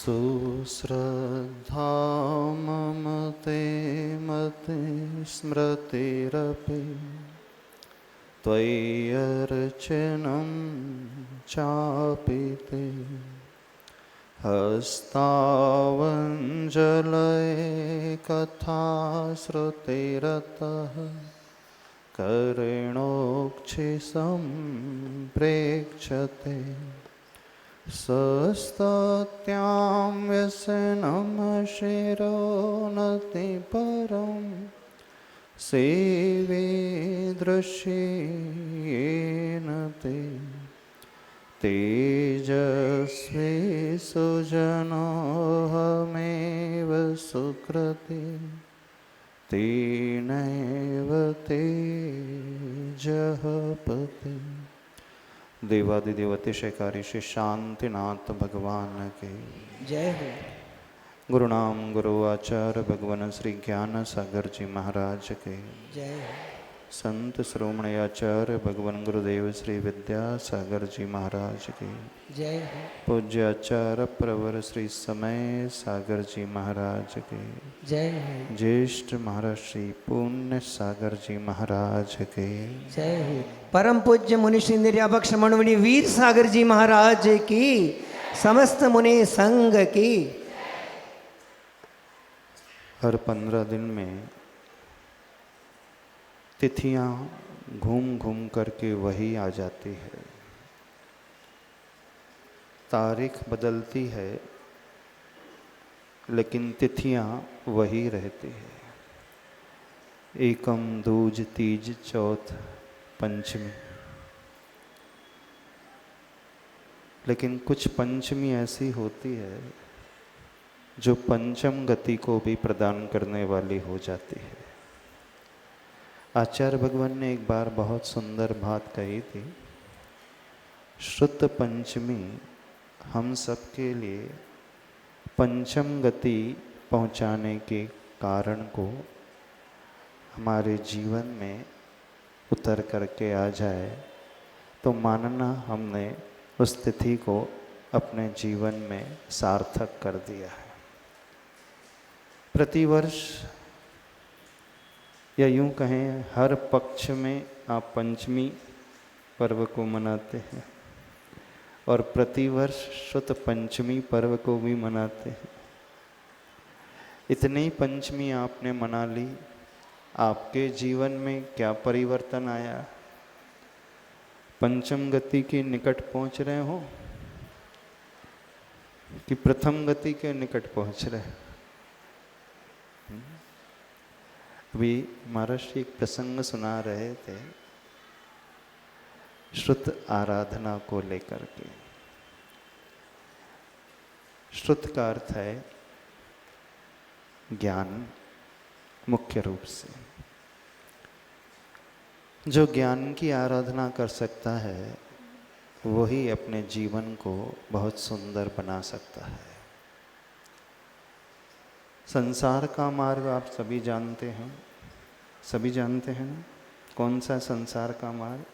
सुश्रद्धा मम ते मति स्मृतिरपि त्वय्यर्चनं चापि ते हस्तावञ्जलये कथाश्रुतिरतः कर्णोक्षिसम्प्रेक्षते सस्तत्यां व्यसनं शिरो नतिपरं सेवे दृश्येन ते तेजस्वी सुजनोऽहमेव सुकृते तेनैव तेजः पते। देवादिदेव अतिशयकारी श्री शांतिनाथ भगवान के जय हो। गुरुनाम गुरु आचार्य भगवान श्री ज्ञान सागर जी महाराज के जय हो। संत श्रोमणी आचार्य भगवान गुरुदेव श्री विद्यासागर जी महाराज के जय हो। पूज्य आचार्य प्रवर श्री समय सागर जी महाराज के जय हो। ज्येष्ठ महाराज श्री पुण्य सागर जी महाराज के जय हो। परम पूज्य मुनि श्री निर्यापक्ष मणिमुनि वीर सागर जी महाराज की, समस्त मुनि संघ की। हर 15 दिन में तिथियां घूम घूम करके वही आ जाती है, तारीख बदलती है लेकिन तिथियां वही रहती है। एकम, दूज, तीज, चौथ, पंचमी। लेकिन कुछ पंचमी ऐसी होती है जो पंचम गति को भी प्रदान करने वाली हो जाती है। आचार्य भगवान ने एक बार बहुत सुंदर बात कही थी, श्रुत पंचमी हम सबके लिए पंचम गति पहुंचाने के कारण को हमारे जीवन में उतर करके आ जाए तो मानना हमने उस तिथि को अपने जीवन में सार्थक कर दिया है। प्रतिवर्ष या यूं कहें हर पक्ष में आप पंचमी पर्व को मनाते हैं और प्रतिवर्ष शुद्ध पंचमी पर्व को भी मनाते हैं। इतनी पंचमी आपने मना ली, आपके जीवन में क्या परिवर्तन आया? पंचम गति के निकट पहुंच रहे हो कि प्रथम गति के निकट पहुंच रहे? अभी महाराज जी एक प्रसंग सुना रहे थे श्रुत आराधना को लेकर के। श्रुत का अर्थ है ज्ञान, मुख्य रूप से जो ज्ञान की आराधना कर सकता है वही अपने जीवन को बहुत सुंदर बना सकता है। संसार का मार्ग आप सभी जानते हैं, सभी जानते हैं ना? कौन सा संसार का मार्ग?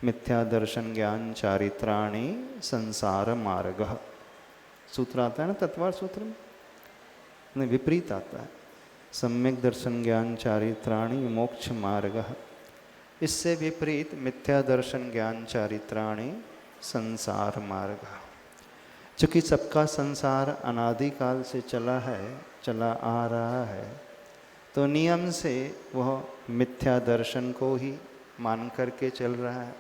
मिथ्या दर्शन ज्ञान चारित्राणि संसार मार्ग। सूत्र आता है ना तत्वार सूत्र में, नहीं विपरीत आता है। सम्यक दर्शन ज्ञान चारित्राणि मोक्ष मार्ग। इससे विपरीत मिथ्या दर्शन ज्ञान चारित्राणि संसार मार्ग। चूँकि सबका संसार अनादिकाल से चला आ रहा है तो नियम से वह मिथ्या दर्शन को ही मान करके चल रहा है,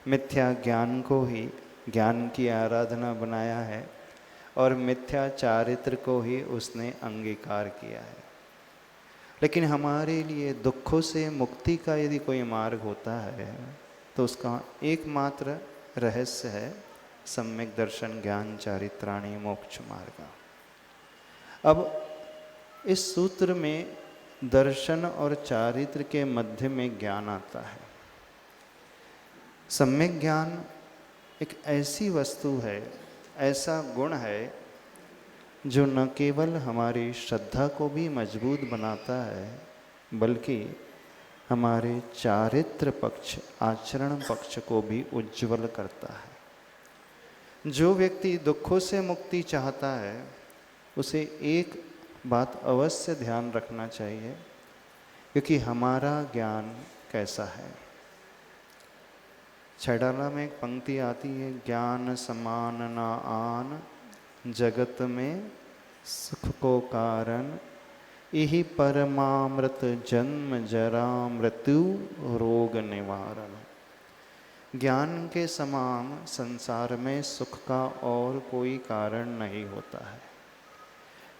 मिथ्या ज्ञान को ही ज्ञान की आराधना बनाया है और मिथ्या चारित्र को ही उसने अंगीकार किया है। लेकिन हमारे लिए दुखों से मुक्ति का यदि कोई मार्ग होता है तो उसका एकमात्र रहस्य है सम्यक दर्शन ज्ञान चारित्राणि मोक्ष मार्ग। अब इस सूत्र में दर्शन और चारित्र के मध्य में ज्ञान आता है। सम्यक ज्ञान एक ऐसी वस्तु है, ऐसा गुण है जो न केवल हमारी श्रद्धा को भी मजबूत बनाता है बल्कि हमारे चारित्र पक्ष, आचरण पक्ष को भी उज्ज्वल करता है। जो व्यक्ति दुखों से मुक्ति चाहता है उसे एक बात अवश्य ध्यान रखना चाहिए, क्योंकि हमारा ज्ञान कैसा है। छैडाला में एक पंक्ति आती है, ज्ञान समान न आन जगत में सुख को कारण, यही परमामृत जन्म जरा मृत्यु रोग निवारण। ज्ञान के समान संसार में सुख का और कोई कारण नहीं होता है।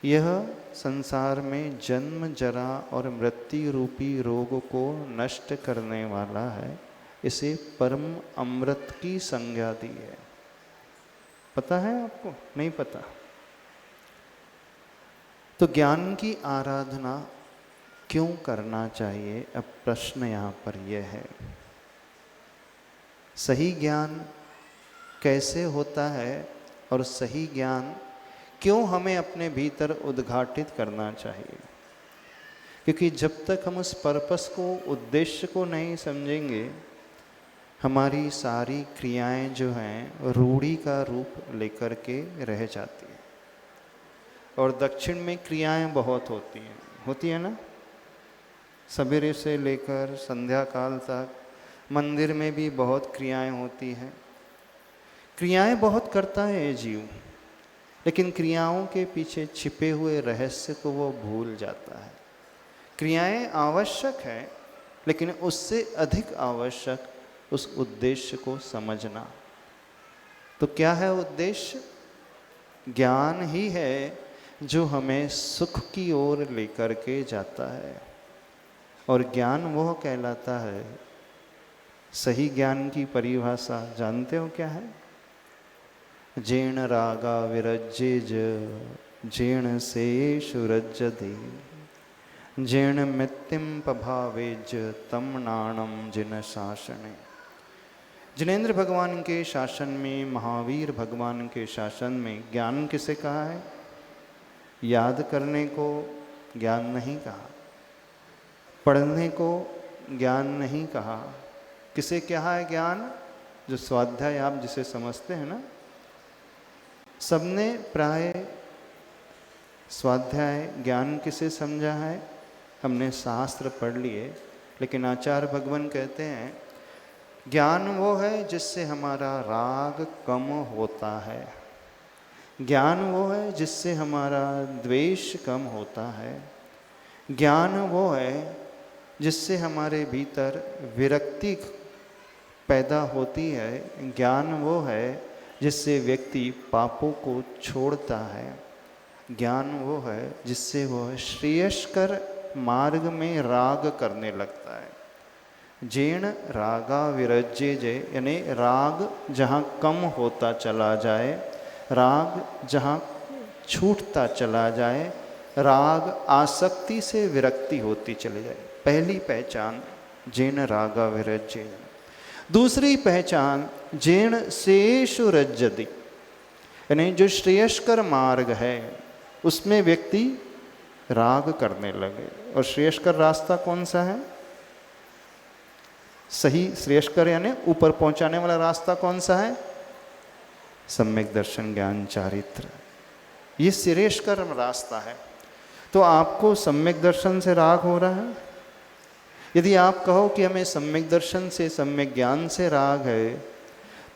यह संसार में जन्म जरा और मृत्यु रूपी रोग को नष्ट करने वाला है। इसे परम अमृत की संज्ञा दी है। पता है आपको? नहीं पता? तो ज्ञान की आराधना क्यों करना चाहिए? अब प्रश्न यहाँ पर यह है, सही ज्ञान कैसे होता है और सही ज्ञान क्यों हमें अपने भीतर उद्घाटित करना चाहिए? क्योंकि जब तक हम उस पर्पस को, उद्देश्य को नहीं समझेंगे, हमारी सारी क्रियाएं जो हैं रूढ़ी का रूप लेकर के रह जाती हैं। और दक्षिण में क्रियाएं बहुत होती है ना, सवेरे से लेकर संध्या काल तक मंदिर में भी बहुत क्रियाएं होती हैं। क्रियाएं बहुत करता है ये जीव, लेकिन क्रियाओं के पीछे छिपे हुए रहस्य को वो भूल जाता है। क्रियाएं आवश्यक है, लेकिन उससे अधिक आवश्यक उस उद्देश्य को समझना। तो क्या है उद्देश्य? ज्ञान ही है जो हमें सुख की ओर लेकर के जाता है। और ज्ञान वह कहलाता है, सही ज्ञान की परिभाषा जानते हो क्या है? जेण रागा विरज्येज जेण शेषु रज्जति, जेण मित्यम पभावेज तम नाणम जिन शासने। जिनेंद्र भगवान के शासन में, महावीर भगवान के शासन में ज्ञान किसे कहा है? याद करने को ज्ञान नहीं कहा, पढ़ने को ज्ञान नहीं कहा। किसे कहा है ज्ञान? जो स्वाध्याय आप जिसे समझते हैं ना, सबने प्राय स्वाध्याय ज्ञान किसे समझा है? हमने शास्त्र पढ़ लिए, लेकिन आचार्य भगवान कहते हैं ज्ञान वो है जिससे हमारा राग कम होता है, ज्ञान वो है जिससे हमारा द्वेष कम होता है, ज्ञान वो है जिससे हमारे भीतर विरक्ति पैदा होती है, ज्ञान वो है जिससे व्यक्ति पापों को छोड़ता है, ज्ञान वो है जिससे वह श्रेयस्कर मार्ग में राग करने लगता है। जेण रागा विरज्ये जय, यानी राग जहाँ कम होता चला जाए, राग जहाँ छूटता चला जाए, राग आसक्ति से विरक्ति होती चली जाए। पहली पहचान जेण रागा विरज्ये। दूसरी पहचान जेण शेषु रज्जति, यानी जो श्रेयस्कर मार्ग है उसमें व्यक्ति राग करने लगे। और श्रेयस्कर रास्ता कौन सा है? सही श्रेयस्कर यानी ऊपर पहुंचाने वाला रास्ता कौन सा है? सम्यक दर्शन ज्ञान चारित्र, ये श्रेयस्कर रास्ता है। तो आपको सम्यक दर्शन से राग हो रहा है? यदि आप कहो कि हमें सम्यक दर्शन से, सम्यक ज्ञान से राग है,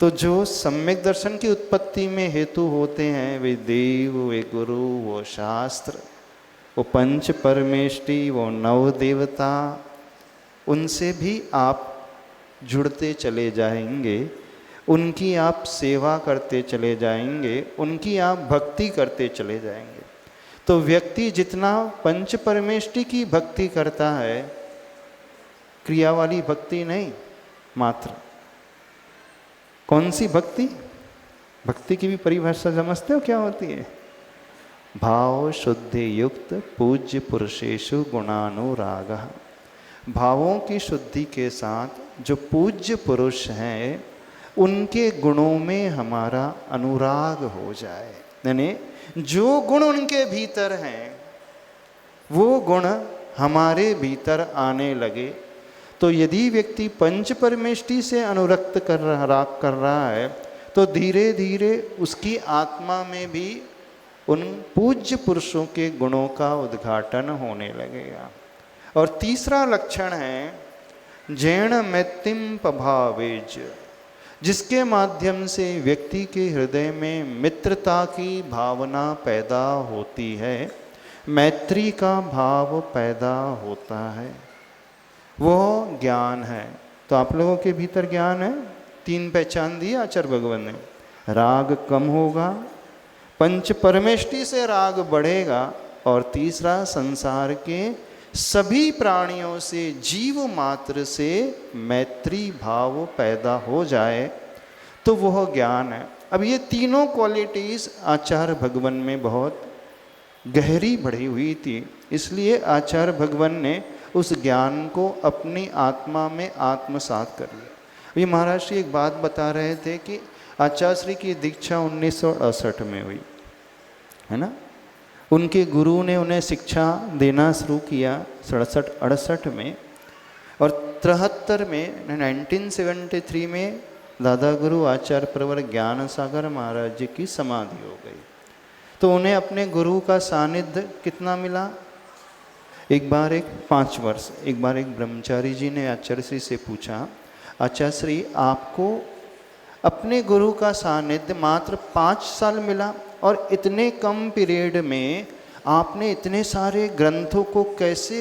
तो जो सम्यक दर्शन की उत्पत्ति में हेतु होते हैं, वे देव, वे गुरु, वो शास्त्र, वो पंच परमेष्टि, वो नव देवता, उनसे भी आप जुड़ते चले जाएंगे, उनकी आप सेवा करते चले जाएंगे, उनकी आप भक्ति करते चले जाएंगे। तो व्यक्ति जितना पंच परमेष्टि की भक्ति करता है, क्रिया वाली भक्ति नहीं, मात्र कौन सी भक्ति? भक्ति की भी परिभाषा समझते हो क्या होती है? भाव शुद्धि युक्त पूज्य पुरुषेषु गुणानुराग। भावों की शुद्धि के साथ जो पूज्य पुरुष हैं उनके गुणों में हमारा अनुराग हो जाए, यानी जो गुण उनके भीतर हैं वो गुण हमारे भीतर आने लगे। तो यदि व्यक्ति पंच परमेष्टि से अनुरक्त कर रहा, राग कर रहा है, तो धीरे धीरे उसकी आत्मा में भी उन पूज्य पुरुषों के गुणों का उद्घाटन होने लगेगा। और तीसरा लक्षण है जैन मैत्तिम पभावेज, जिसके माध्यम से व्यक्ति के हृदय में मित्रता की भावना पैदा होती है, मैत्री का भाव पैदा होता है, वह ज्ञान है। तो आप लोगों के भीतर ज्ञान है, 3 पहचान दी आचार्य भगवान ने। राग कम होगा, पंच परमेष्टि से राग बढ़ेगा, और तीसरा संसार के सभी प्राणियों से, जीव मात्र से मैत्री भाव पैदा हो जाए, तो वह ज्ञान है। अब ये तीनों क्वालिटीज़ आचार्य भगवान में बहुत गहरी बढ़ी हुई थी, इसलिए आचार्य भगवान ने उस ज्ञान को अपनी आत्मा में आत्मसात कर लिया। अभी महाराज श्री एक बात बता रहे थे कि आचार्य श्री की दीक्षा 1968 में हुई है ना। उनके गुरु ने उन्हें शिक्षा देना शुरू किया 67-68 में, और 73 में 1973 में दादा गुरु आचार्य प्रवर ज्ञान सागर महाराज जी की समाधि हो गई। तो उन्हें अपने गुरु का सानिध्य कितना मिला? एक बार 5 वर्ष। एक बार एक ब्रह्मचारी जी ने आचार्य श्री से पूछा, आचार्य श्री आपको अपने गुरु का सानिध्य मात्र 5 साल मिला, और इतने कम पीरियड में आपने इतने सारे ग्रंथों को कैसे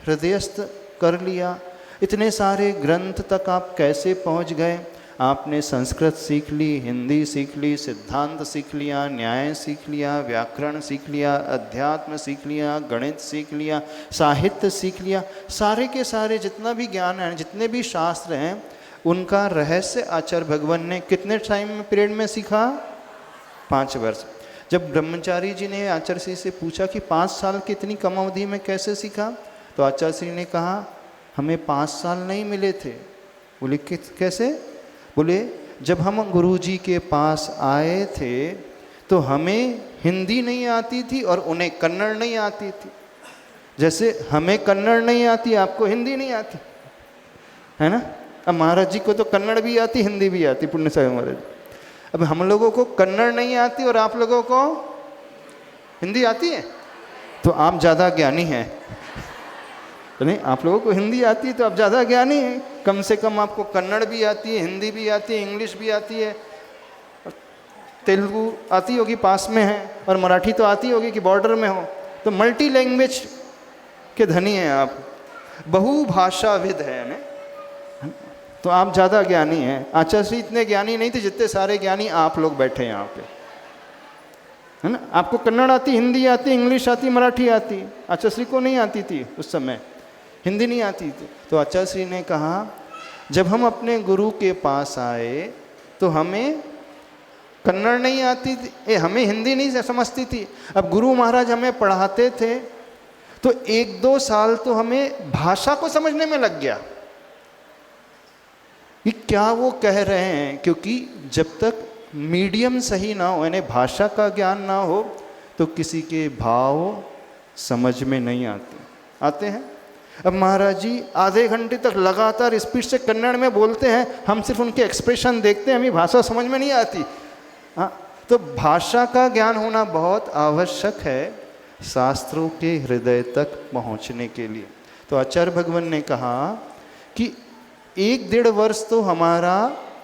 हृदयस्थ कर लिया? इतने सारे ग्रंथ तक आप कैसे पहुंच गए? आपने संस्कृत सीख ली, हिंदी सीख ली, सिद्धांत सीख लिया, न्याय सीख लिया, व्याकरण सीख लिया, अध्यात्म सीख लिया, गणित सीख लिया, साहित्य सीख लिया, सारे के सारे जितना भी ज्ञान है, जितने भी शास्त्र हैं, उनका रहस्य आचार्य भगवान ने कितने टाइम पीरियड में सीखा? 5 वर्ष। जब ब्रह्मचारी जी ने आचार्य श्री से पूछा कि 5 साल की इतनी कम अवधि में कैसे सीखा, तो आचार्य श्री ने कहा हमें 5 साल नहीं मिले थे। बोले कैसे? बोले जब हम गुरु जी के पास आए थे तो हमें हिंदी नहीं आती थी और उन्हें कन्नड़ नहीं आती थी। जैसे हमें कन्नड़ नहीं आती, आपको हिंदी नहीं आती, है ना। अब महाराज जी को तो कन्नड़ भी आती, हिंदी भी आती, पुण्य साहिब महाराज। अब हम लोगों को कन्नड़ नहीं आती और आप लोगों को हिंदी आती है, तो आप ज़्यादा ज्ञानी हैं। तो नहीं, आप लोगों को हिंदी आती है तो आप ज़्यादा ज्ञानी हैं। कम से कम आपको कन्नड़ भी आती है, हिंदी भी आती है, इंग्लिश भी आती है, तेलुगु आती होगी पास में है, और मराठी तो आती होगी कि बॉर्डर में हो। तो मल्टी लैंग्वेज के धनी हैं आप, बहुभाषाविद है ना, तो आप ज़्यादा ज्ञानी हैं। आचार्य श्री इतने ज्ञानी नहीं थे जितने सारे ज्ञानी आप लोग बैठे हैं यहाँ पे, है ना। आपको कन्नड़ आती, हिंदी आती, इंग्लिश आती, मराठी आती। आचार्य श्री को नहीं आती थी उस समय, हिंदी नहीं आती थी। तो आचार्य श्री ने कहा जब हम अपने गुरु के पास आए तो हमें कन्नड़ नहीं आती थी, हमें हिंदी नहीं समझती थी। अब गुरु महाराज हमें पढ़ाते थे तो 1-2 साल तो हमें भाषा को समझने में लग गया कि क्या वो कह रहे हैं, क्योंकि जब तक मीडियम सही ना हो, यानी भाषा का ज्ञान ना हो, तो किसी के भाव समझ में नहीं आते हैं। अब महाराज जी आधे घंटे तक लगातार स्पीड से कन्नड़ में बोलते हैं, हम सिर्फ उनके एक्सप्रेशन देखते हैं, हमें भाषा समझ में नहीं आती। हाँ, तो भाषा का ज्ञान होना बहुत आवश्यक है शास्त्रों के हृदय तक पहुंचने के लिए। तो आचार्य भगवान ने कहा कि 1-1.5 वर्ष तो हमारा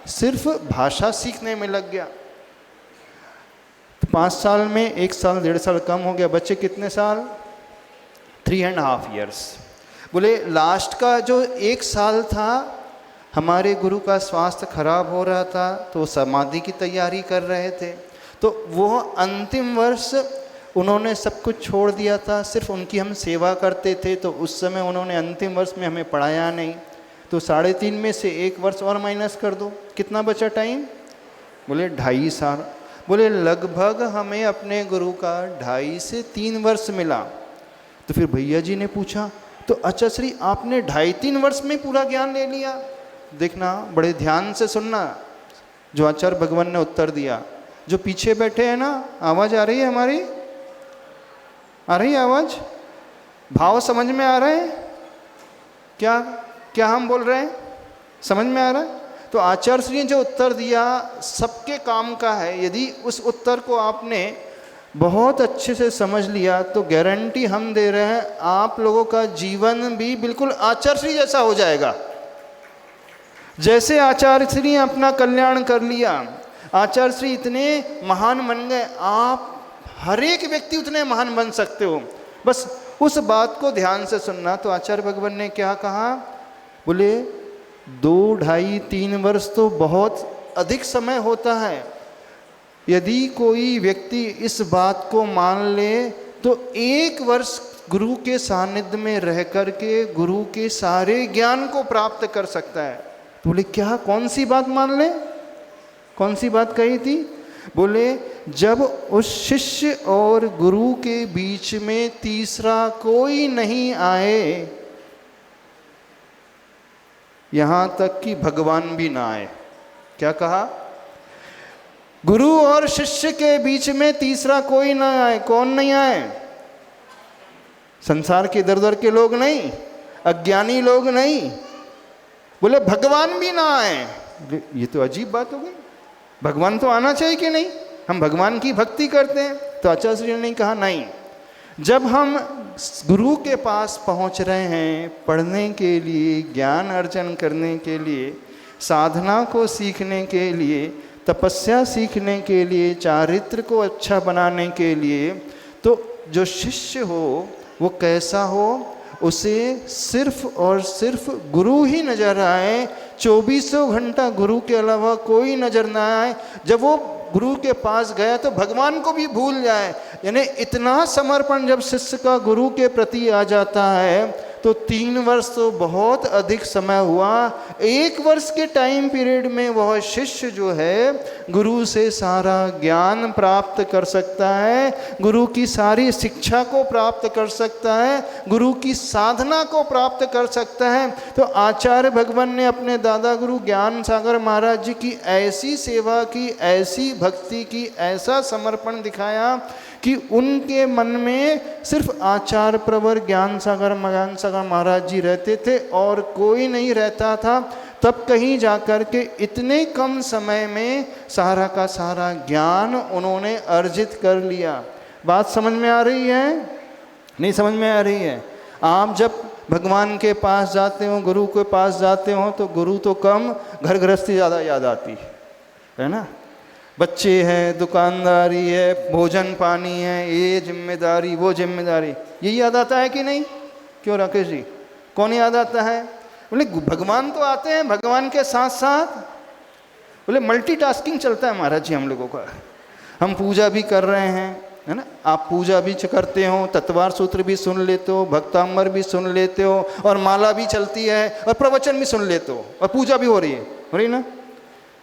सिर्फ भाषा सीखने में लग गया। तो 5 साल में 1 साल 1.5 साल कम हो गया, बच्चे कितने साल? 3.5 years। बोले लास्ट का जो 1 साल था, हमारे गुरु का स्वास्थ्य खराब हो रहा था तो समाधि की तैयारी कर रहे थे, तो वो अंतिम वर्ष उन्होंने सब कुछ छोड़ दिया था, सिर्फ उनकी हम सेवा करते थे। तो उस समय उन्होंने अंतिम वर्ष में हमें पढ़ाया नहीं, तो 3.5 में से 1 वर्ष और माइनस कर दो, कितना बचा टाइम? बोले 2.5 साल। बोले लगभग हमें अपने गुरु का 2.5 से 3 वर्ष मिला। तो फिर भैया जी ने पूछा तो अच्छा श्री आपने 2.5-3 वर्ष में पूरा ज्ञान ले लिया? देखना, बड़े ध्यान से सुनना जो आचार्य भगवान ने उत्तर दिया। जो पीछे बैठे हैं ना, आवाज़ आ रही है हमारी? आ रही है आवाज़? भाव समझ में आ रहे हैं? क्या क्या हम बोल रहे हैं समझ में आ रहा है? तो आचार्य श्री ने जो उत्तर दिया सबके काम का है। यदि उस उत्तर को आपने बहुत अच्छे से समझ लिया तो गारंटी हम दे रहे हैं आप लोगों का जीवन भी बिल्कुल आचार्य श्री जैसा हो जाएगा। जैसे आचार्य श्री ने अपना कल्याण कर लिया, आचार्य श्री इतने महान बन गए, आप हर एक व्यक्ति उतने महान बन सकते हो। बस उस बात को ध्यान से सुनना। तो आचार्य भगवान ने क्या कहा, बोले 2, 2.5, 3 वर्ष तो बहुत अधिक समय होता है। यदि कोई व्यक्ति इस बात को मान ले तो 1 वर्ष गुरु के सानिध्य में रह कर के गुरु के सारे ज्ञान को प्राप्त कर सकता है। तो बोले क्या, कौन सी बात मान ले, कौन सी बात कही थी? बोले जब उस शिष्य और गुरु के बीच में तीसरा कोई नहीं आए, यहां तक कि भगवान भी ना आए। क्या कहा? गुरु और शिष्य के बीच में तीसरा कोई ना आए। कौन नहीं आए? संसार के इधर उधर के लोग नहीं, अज्ञानी लोग नहीं, बोले भगवान भी ना आए। ये तो अजीब बात हो गई, भगवान तो आना चाहिए कि नहीं? हम भगवान की भक्ति करते हैं। तो आचार्य श्री ने कहा नहीं, जब हम गुरु के पास पहुंच रहे हैं पढ़ने के लिए, ज्ञान अर्जन करने के लिए, साधना को सीखने के लिए, तपस्या सीखने के लिए, चारित्र को अच्छा बनाने के लिए, तो जो शिष्य हो वो कैसा हो, उसे सिर्फ और सिर्फ गुरु ही नजर आए। 24 घंटा गुरु के अलावा कोई नजर ना आए। जब वो गुरु के पास गया तो भगवान को भी भूल जाए। यानी इतना समर्पण जब शिष्य का गुरु के प्रति आ जाता है तो 3 वर्ष तो बहुत अधिक समय हुआ। 1 वर्ष के टाइम पीरियड में वह शिष्य जो है गुरु से सारा ज्ञान प्राप्त कर सकता है, गुरु की सारी शिक्षा को प्राप्त कर सकता है, गुरु की साधना को प्राप्त कर सकता है। तो आचार्य भगवान ने अपने दादा गुरु ज्ञान सागर महाराज जी की ऐसी सेवा की, ऐसी भक्ति की, ऐसा समर्पण दिखाया कि उनके मन में सिर्फ आचार्य प्रवर ज्ञान सागर महाराज जी रहते थे और कोई नहीं रहता था। तब कहीं जाकर के इतने कम समय में सारा का सारा ज्ञान उन्होंने अर्जित कर लिया। बात समझ में आ रही है? नहीं समझ में आ रही है? आप जब भगवान के पास जाते हो, गुरु के पास जाते हो, तो गुरु तो कम, घर गृहस्थी ज़्यादा याद आती है ना। बच्चे हैं, दुकानदारी है, भोजन पानी है, ये जिम्मेदारी, वो जिम्मेदारी, यही याद आता है कि नहीं? क्यों राकेश जी, कौन याद आता है? बोले भगवान तो आते हैं, भगवान के साथ साथ बोले मल्टीटास्किंग चलता है महाराज जी हम लोगों का। हम पूजा भी कर रहे हैं, है ना। आप पूजा भी करते हो, तत्वार सूत्र भी सुन लेते हो, भक्तांबर भी सुन लेते हो, और माला भी चलती है, और प्रवचन भी सुन लेते हो, और पूजा भी हो रही ना।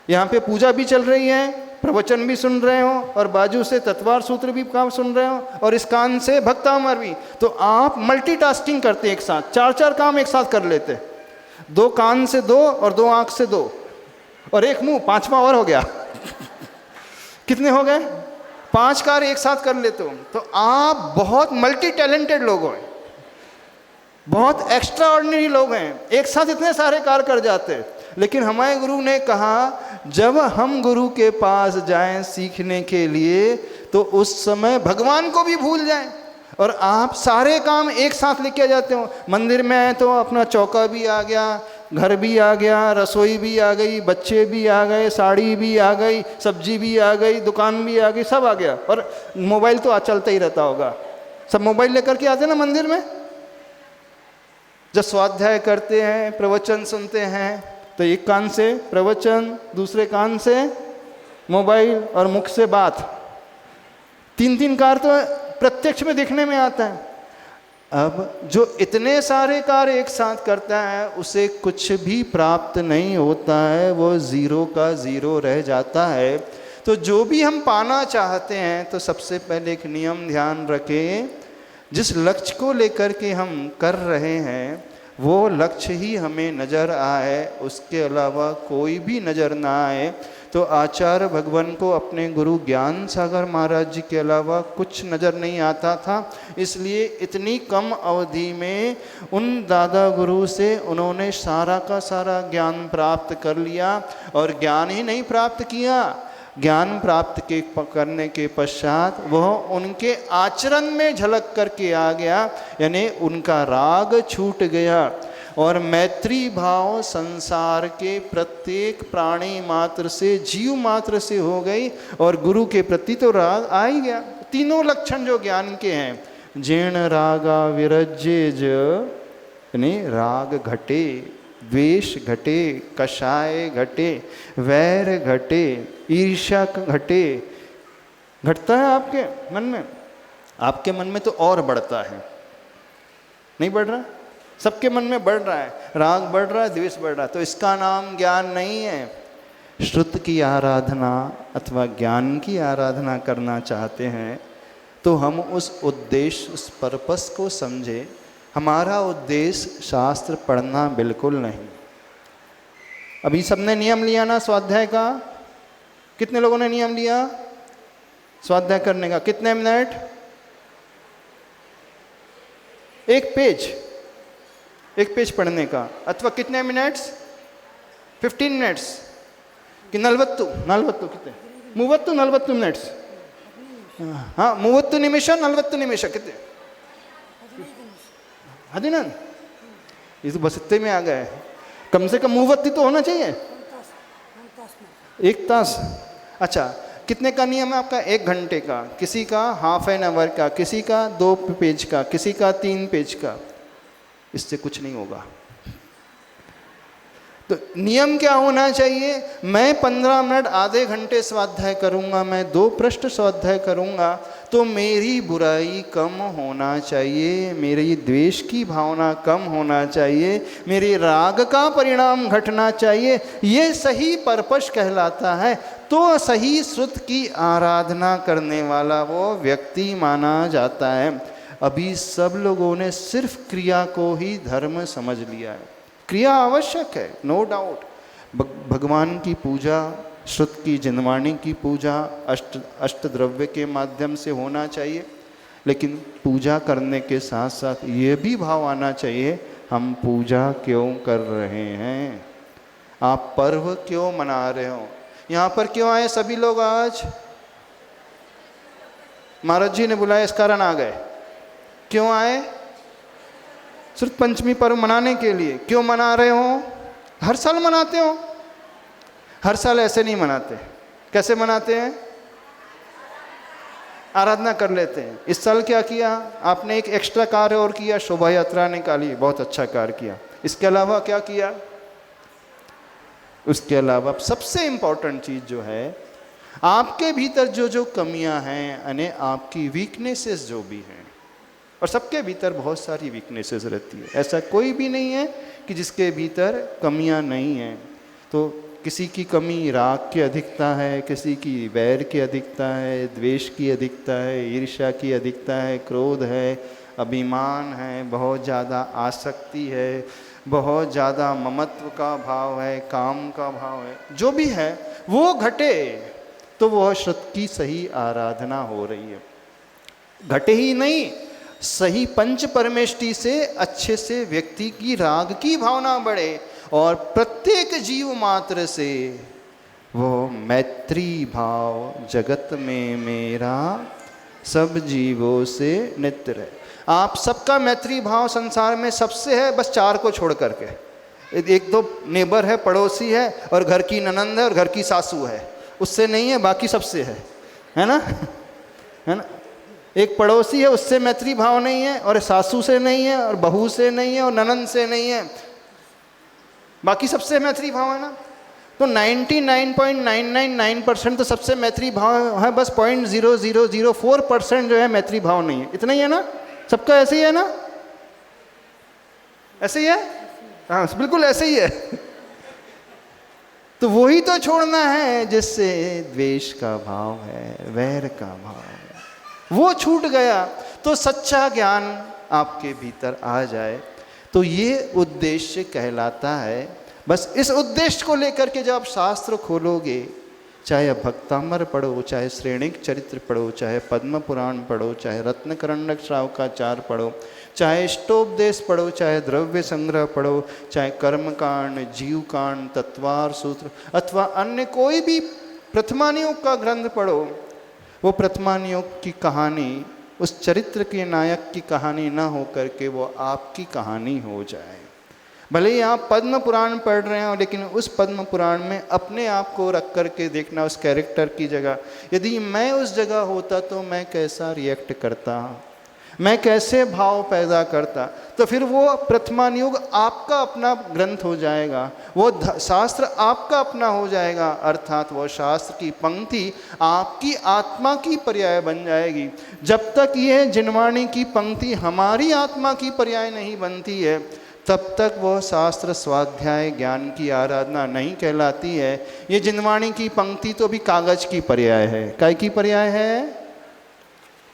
यहाँ पे पूजा भी चल रही है, प्रवचन भी सुन रहे हो, और बाजू से तत्वार सूत्र भी काम सुन रहे हो, और इस कान से भक्तामर भी। तो आप मल्टीटास्किंग करते एक साथ, 4 काम एक साथ कर लेते। 2 कान से 2 और 2 आंख से 2 और 1 मुंह, 5वां और हो गया। कितने हो गए? 5 कार्य एक साथ कर लेते हो। तो आप बहुत मल्टी टैलेंटेड लोग हो, बहुत एक्स्ट्रा ऑर्डिनरी लोग हैं, एक साथ इतने सारे कार्य कर जाते। लेकिन हमारे गुरु ने कहा जब हम गुरु के पास जाएं सीखने के लिए तो उस समय भगवान को भी भूल जाएं, और आप सारे काम एक साथ लेके आ जाते हो। मंदिर में आए तो अपना चौका भी आ गया, घर भी आ गया, रसोई भी आ गई, बच्चे भी आ गए, साड़ी भी आ गई, सब्जी भी आ गई, दुकान भी आ गई, सब आ गया। और मोबाइल तो चलता ही रहता होगा, सब मोबाइल लेकर के आते हैं ना मंदिर में। जब स्वाध्याय करते हैं, प्रवचन सुनते हैं, तो एक कान से प्रवचन, दूसरे कान से मोबाइल, और मुख से बात। 3 कार्य तो प्रत्यक्ष में देखने में आता है। अब जो इतने सारे कार्य एक साथ करता है उसे कुछ भी प्राप्त नहीं होता है, वो 0 का 0 रह जाता है। तो जो भी हम पाना चाहते हैं तो सबसे पहले एक नियम ध्यान रखें, जिस लक्ष्य को लेकर के हम कर रहे हैं वो लक्ष्य ही हमें नज़र आए, उसके अलावा कोई भी नज़र ना आए। तो आचार्य भगवान को अपने गुरु ज्ञान सागर महाराज जी के अलावा कुछ नज़र नहीं आता था, इसलिए इतनी कम अवधि में उन दादा गुरु से उन्होंने सारा का सारा ज्ञान प्राप्त कर लिया। और ज्ञान ही नहीं प्राप्त किया, ज्ञान प्राप्त करने के पश्चात वह उनके आचरण में झलक करके आ गया, यानी उनका राग छूट गया और मैत्री भाव संसार के प्रत्येक प्राणी मात्र से, जीव मात्र से हो गई और गुरु के प्रति तो राग आ ही गया। तीनों लक्षण जो ज्ञान के हैं, जीर्ण रागा विरज्येज, यानी राग घटे, द्वेष घटे, कषाय घटे, वैर घटे, ईर्ष्या घटे। घटता है आपके मन में? आपके मन में तो और बढ़ता है, नहीं बढ़ रहा? सबके मन में बढ़ रहा है, राग बढ़ रहा है, द्वेष बढ़ रहा है। तो इसका नाम ज्ञान नहीं है। श्रुत की आराधना अथवा ज्ञान की आराधना करना चाहते हैं तो हम उस उद्देश्य, उस पर्पस को समझे। हमारा उद्देश्य शास्त्र पढ़ना बिल्कुल नहीं। अभी सबने नियम लिया ना स्वाध्याय का? कितने लोगों ने नियम लिया स्वाध्याय करने का? कितने मिनट? एक पेज पढ़ने का, अथवा कितने मिनट्स? 15 मिनट्स कि 40 कितने? 30 मिनट्स। हाँ, 30 निमिष 40 निमिष कितने? 15। ये तो बस इतने में आ गए। कम से कम 30 तो होना चाहिए। 1 तास। अच्छा, कितने का नियम है आपका? 1 घंटे का, किसी का हाफ एन आवर का, किसी का 2 पेज का, किसी का 3 पेज का। इससे कुछ नहीं होगा। तो नियम क्या होना चाहिए? मैं 15 मिनट, आधे घंटे स्वाध्याय करूंगा, मैं 2 पृष्ठ स्वाध्याय करूंगा, तो मेरी बुराई कम होना चाहिए, मेरी द्वेष की भावना कम होना चाहिए, मेरे राग का परिणाम घटना चाहिए। ये सही पर्पस कहलाता है। तो सही श्रुत की आराधना करने वाला वो व्यक्ति माना जाता है। अभी सब लोगों ने सिर्फ क्रिया को ही धर्म समझ लिया है। क्रिया आवश्यक है, नो डाउट। भगवान की पूजा, श्रुत की जिनवाणी की पूजा अष्ट द्रव्य के माध्यम से होना चाहिए, लेकिन पूजा करने के साथ साथ ये भी भाव आना चाहिए, हम पूजा क्यों कर रहे हैं, आप पर्व क्यों मना रहे हो। यहाँ पर क्यों आए सभी लोग आज? महाराज जी ने बुलाया, इस कारण आ गए। क्यों आए? श्रुत पंचमी पर्व मनाने के लिए। क्यों मना रहे हो? हर साल मनाते हो? हर साल ऐसे नहीं मनाते। कैसे मनाते हैं? आराधना कर लेते हैं। इस साल क्या किया आपने? एक एक्स्ट्रा कार्य और किया, शोभा यात्रा निकाली, बहुत अच्छा कार्य किया। इसके अलावा क्या किया? उसके अलावा सबसे इंपॉर्टेंट चीज जो है, आपके भीतर जो जो कमियां हैं, यानी आपकी वीकनेसेस जो भी हैं, और सबके भीतर बहुत सारी वीकनेसेस रहती है, ऐसा कोई भी नहीं है कि जिसके भीतर कमियां नहीं हैं। तो किसी की कमी राग की अधिकता है, किसी की वैर की अधिकता है, द्वेष की अधिकता है, ईर्ष्या की अधिकता है, क्रोध है, अभिमान है, बहुत ज़्यादा आसक्ति है, बहुत ज़्यादा ममत्व का भाव है, काम का भाव है। जो भी है वो घटे तो वह श्रुत की सही आराधना हो रही है। घटे ही नहीं, सही पंच परमेष्टि से अच्छे से व्यक्ति की राग की भावना बढ़े और प्रत्येक जीव मात्र से वो मैत्री भाव, जगत में मेरा सब जीवों से नित्य रहे। आप सबका मैत्री भाव संसार में सबसे है, बस 4 को छोड़ करके। एक दो नेबर है, पड़ोसी है, और घर की ननंद है, और घर की सासू है, उससे नहीं है, बाकी सबसे है ना? है ना? एक पड़ोसी है, उससे मैत्री भाव नहीं है, और सासू से नहीं है, और बहू से नहीं है, और ननंद से नहीं है, बाकी सबसे मैत्री भाव है ना? तो 99.999% तो सबसे मैत्री भाव है, बस 0.0004% जो है मैत्री भाव नहीं है। इतना ही है ना? सबका ऐसे ही है ना? ऐसे ही है? हाँ, बिल्कुल ऐसे ही है। तो वही तो छोड़ना है जिससे द्वेष का भाव है, वैर का भाव है, वो छूट गया तो सच्चा ज्ञान आपके भीतर आ जाए, तो ये उद्देश्य कहलाता है। बस इस उद्देश्य को लेकर के जब आप शास्त्र खोलोगे, चाहे भक्तामर पढ़ो, चाहे श्रेणिक चरित्र पढ़ो, चाहे पद्म पुराण पढ़ो, चाहे रत्नकरंडक श्रावकाचार पढ़ो, चाहे इष्टोपदेश पढ़ो, चाहे द्रव्य संग्रह पढ़ो, चाहे कर्मकांड, जीवकांड, तत्वार सूत्र, अथवा अन्य कोई भी प्रथमान युग का ग्रंथ पढ़ो, वो प्रथमान युग की कहानी उस चरित्र के नायक की कहानी ना हो करके वो आपकी कहानी हो जाए। भले ही आप पद्म पुराण पढ़ रहे हो, लेकिन उस पद्म पुराण में अपने आप को रख करके देखना, उस कैरेक्टर की जगह। यदि मैं उस जगह होता तो मैं कैसा रिएक्ट करता, मैं कैसे भाव पैदा करता, तो फिर वो प्रथमान युग आपका अपना ग्रंथ हो जाएगा, वो शास्त्र आपका अपना हो जाएगा, अर्थात वो शास्त्र की पंक्ति आपकी आत्मा की पर्याय बन जाएगी। जब तक ये जिनवाणी की पंक्ति हमारी आत्मा की पर्याय नहीं बनती है, तब तक वो शास्त्र स्वाध्याय ज्ञान की आराधना नहीं कहलाती है। ये जिनवाणी की पंक्ति तो भी कागज की पर्याय है। काय की पर्याय है?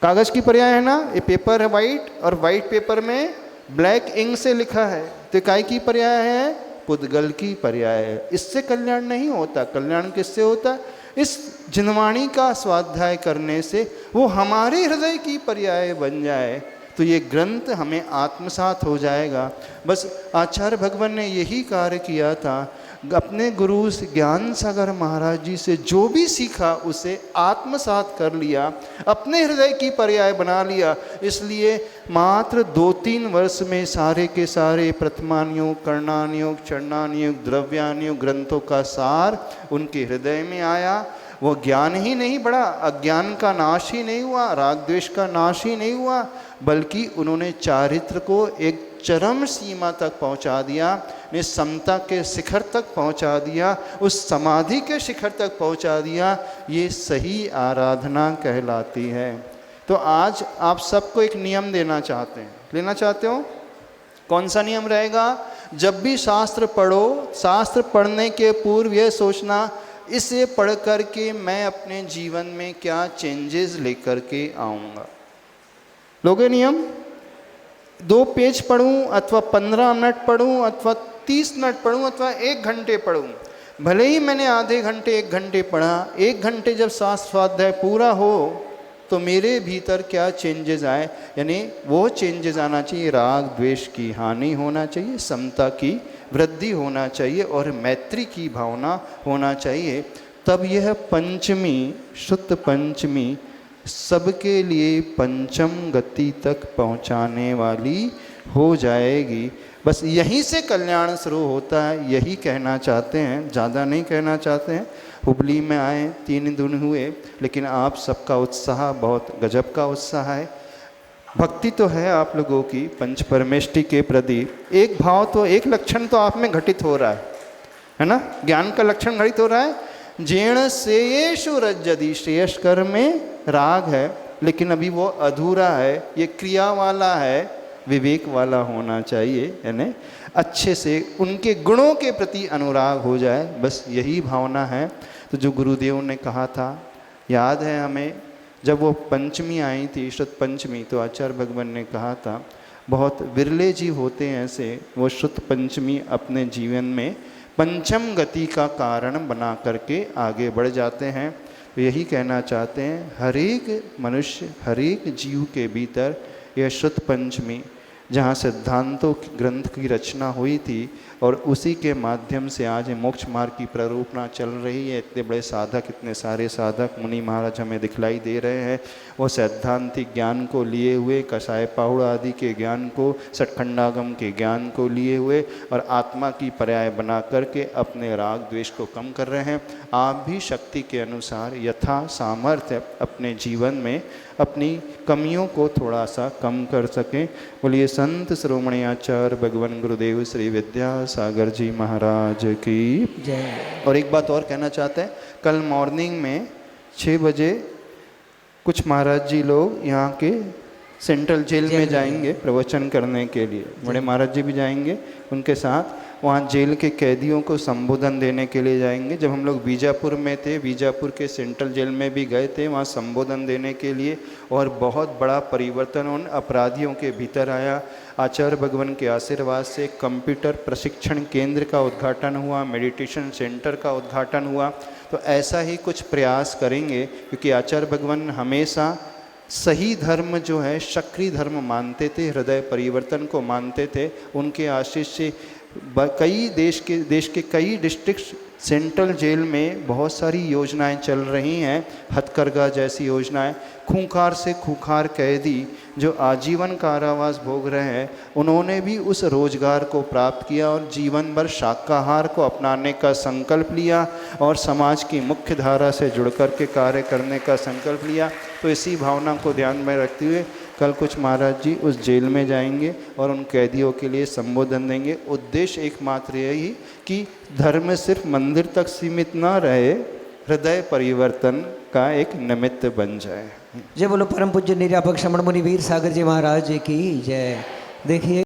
कागज की पर्याय है ना। ये पेपर है वाइट, और वाइट पेपर में ब्लैक इंक से लिखा है, तो काय की पर्याय है? पुद्गल की पर्याय है। इससे कल्याण नहीं होता। कल्याण किससे होता? इस जिनवाणी का स्वाध्याय करने से वो हमारे हृदय की पर्याय बन जाए, तो ये ग्रंथ हमें आत्मसात हो जाएगा। बस आचार्य भगवान ने यही कार्य किया था। अपने गुरु ज्ञान सागर महाराज जी से जो भी सीखा उसे आत्मसात कर लिया, अपने हृदय की पर्याय बना लिया। इसलिए मात्र 2-3 वर्ष में सारे के सारे प्रथमान युग, कर्णान युग, चरणान युग, द्रव्यान युग ग्रंथों का सार उनके हृदय में आया। वो ज्ञान ही नहीं बढ़ा, अज्ञान का नाश ही नहीं हुआ, राग द्वेष का नाश ही नहीं हुआ, बल्कि उन्होंने चारित्र को एक चरम सीमा तक पहुंचा दिया, ने समता के शिखर तक पहुंचा दिया, उस समाधि के शिखर तक पहुंचा दिया। ये सही आराधना कहलाती है। तो आज आप सबको एक नियम देना चाहते हैं, लेना चाहते हो? कौन सा नियम रहेगा? जब भी शास्त्र पढ़ो, शास्त्र पढ़ने के पूर्व यह सोचना, इसे पढ़ करके मैं अपने जीवन में क्या चेंजेस लेकर के आऊँगा। लोगे नियम? 2 पेज पढ़ूं अथवा 15 मिनट पढ़ूं अथवा 30 मिनट पढ़ूं अथवा 1 घंटे पढ़ूं, भले ही मैंने आधे घंटे 1 घंटे पढ़ा, 1 घंटे जब शास्त्र स्वाध्याय पूरा हो तो मेरे भीतर क्या चेंजेस आए, यानी वो चेंजेस आना चाहिए, राग द्वेष की हानि होना चाहिए, समता की वृद्धि होना चाहिए और मैत्री की भावना होना चाहिए। तब यह पंचमी, शुद्ध पंचमी सबके लिए पंचम गति तक पहुंचाने वाली हो जाएगी। बस यहीं से कल्याण शुरू होता है, यही कहना चाहते हैं, ज़्यादा नहीं कहना चाहते हैं। हुबली में आए 3 दिन हुए, लेकिन आप सबका उत्साह बहुत गजब का उत्साह है। भक्ति तो है आप लोगों की पंच परमेष्टि के प्रति, एक भाव तो, एक लक्षण तो आप में घटित हो रहा है ना? ज्ञान का लक्षण घटित हो रहा है। जीर्ण श्रेयेषु रज्जति, श्रेयस्कर में राग है, लेकिन अभी वो अधूरा है, ये क्रिया वाला है, विवेक वाला होना चाहिए, यानी अच्छे से उनके गुणों के प्रति अनुराग हो जाए, बस यही भावना है। तो जो गुरुदेव ने कहा था, याद है हमें, जब वो पंचमी आई थी, शुद्ध पंचमी, तो आचार्य भगवान ने कहा था, बहुत विरले जीव होते हैं ऐसे, वो शुद्ध पंचमी अपने जीवन में पंचम गति का कारण बना करके आगे बढ़ जाते हैं। तो यही कहना चाहते हैं, हर एक मनुष्य, हर एक जीव के भीतर यह शुद्ध पंचमी, जहाँ सिद्धांतों ग्रंथ की रचना हुई थी और उसी के माध्यम से आज मोक्ष मार्ग की प्ररूपणा चल रही है। इतने बड़े साधक, इतने सारे साधक मुनि महाराज हमें दिखलाई दे रहे हैं। वो सैद्धांतिक ज्ञान को लिए हुए, कसाय पाहुड़ आदि के ज्ञान को, सटखंडागम के ज्ञान को लिए हुए और आत्मा की पर्याय बना करके अपने राग द्वेष को कम कर रहे हैं। आप भी शक्ति के अनुसार यथा सामर्थ्य अपने जीवन में अपनी कमियों को थोड़ा सा कम कर सकें। बोलिए संत शिरोमणि आचार्य भगवान गुरुदेव श्री विद्यासागर जी महाराज की जय। और एक बात और कहना चाहते हैं, कल मॉर्निंग में 6 बजे कुछ महाराज जी लोग यहाँ के सेंट्रल जेल में जाएंगे प्रवचन करने के लिए। बड़े महाराज जी भी जाएंगे उनके साथ, वहाँ जेल के कैदियों को संबोधन देने के लिए जाएंगे। जब हम लोग बीजापुर में थे, बीजापुर के सेंट्रल जेल में भी गए थे वहाँ संबोधन देने के लिए, और बहुत बड़ा परिवर्तन उन अपराधियों के भीतर आया। आचार्य भगवान के आशीर्वाद से कंप्यूटर प्रशिक्षण केंद्र का उद्घाटन हुआ, मेडिटेशन सेंटर का उद्घाटन हुआ। तो ऐसा ही कुछ प्रयास करेंगे, क्योंकि आचार्य भगवान हमेशा सही धर्म जो है, सक्रिय धर्म मानते थे, हृदय परिवर्तन को मानते थे। उनके आशीष से कई देश के कई डिस्ट्रिक्ट सेंट्रल जेल में बहुत सारी योजनाएं चल रही हैं, हथकरघा जैसी योजनाएं। खूंखार से खूंखार कैदी जो आजीवन कारावास भोग रहे हैं, उन्होंने भी उस रोजगार को प्राप्त किया और जीवन भर शाकाहार को अपनाने का संकल्प लिया और समाज की मुख्य धारा से जुड़ कर के कार्य करने का संकल्प लिया। तो इसी भावना को ध्यान में रखते हुए कल कुछ महाराज जी उस जेल में जाएंगे और उन कैदियों के लिए संबोधन देंगे। उद्देश्य एकमात्र यही कि धर्म सिर्फ मंदिर तक सीमित ना रहे, हृदय परिवर्तन का एक निमित्त बन जाए। जय बोलो परम पूज्य निर्यापक श्रमण मुनि वीर सागर जी महाराज की जय। देखिए